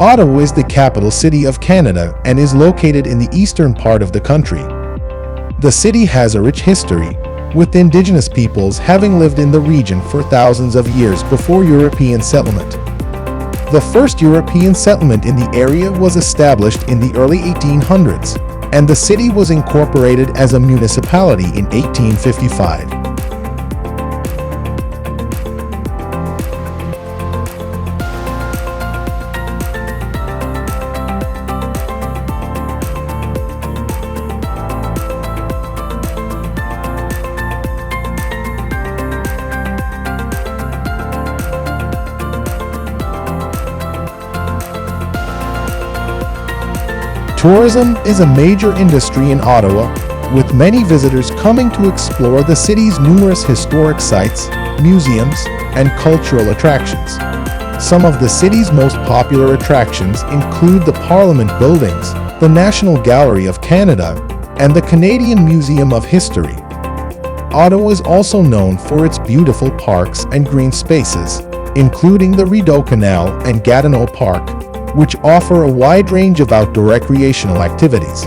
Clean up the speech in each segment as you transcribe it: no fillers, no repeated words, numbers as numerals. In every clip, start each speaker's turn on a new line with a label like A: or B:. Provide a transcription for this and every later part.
A: Ottawa is the capital city of Canada and is located in the eastern part of the country. The city has a rich history, with indigenous peoples having lived in the region for thousands of years before European settlement. The first European settlement in the area was established in the early 1800s, and the city was incorporated as a municipality in 1855. Tourism is a major industry in Ottawa, with many visitors coming to explore the city's numerous historic sites, museums, and cultural attractions. Some of the city's most popular attractions include the Parliament Buildings, the National Gallery of Canada, and the Canadian Museum of History. Ottawa is also known for its beautiful parks and green spaces, including the Rideau Canal and Gatineau Park, which offer a wide range of outdoor recreational activities.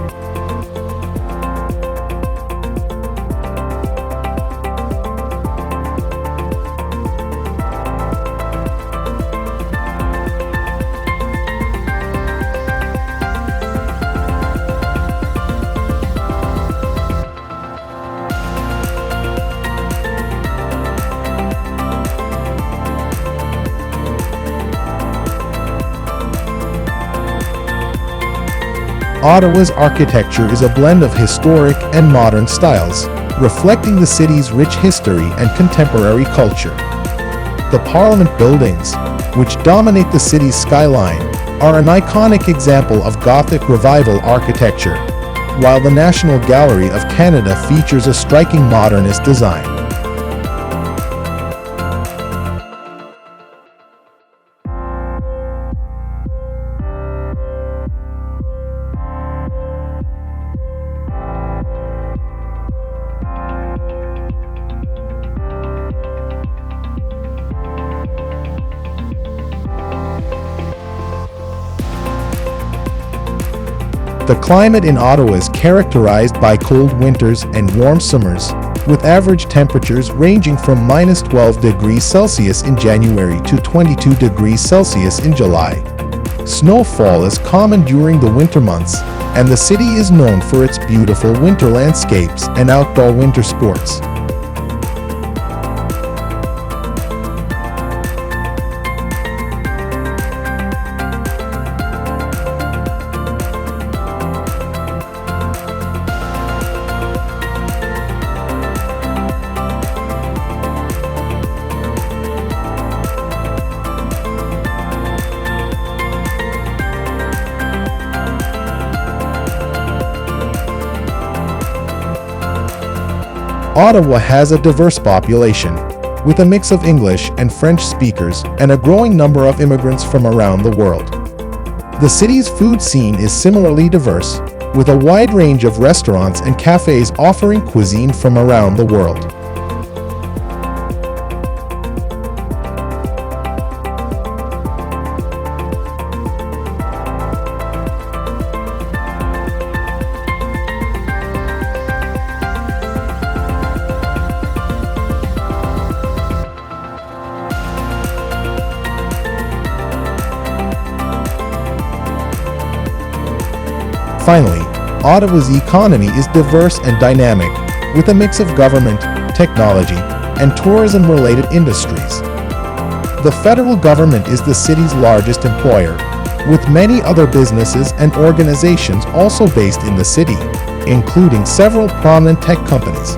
A: Ottawa's architecture is a blend of historic and modern styles, reflecting the city's rich history and contemporary culture. The Parliament Buildings, which dominate the city's skyline, are an iconic example of Gothic Revival architecture, while the National Gallery of Canada features a striking modernist design. The climate in Ottawa is characterized by cold winters and warm summers, with average temperatures ranging from -12 degrees Celsius in January to 22 degrees Celsius in July. Snowfall is common during the winter months, and the city is known for its beautiful winter landscapes and outdoor winter sports. Ottawa has a diverse population, with a mix of English and French speakers and a growing number of immigrants from around the world. The city's food scene is similarly diverse, with a wide range of restaurants and cafes offering cuisine from around the world. Finally, Ottawa's economy is diverse and dynamic, with a mix of government, technology, and tourism-related industries. The federal government is the city's largest employer, with many other businesses and organizations also based in the city, including several prominent tech companies.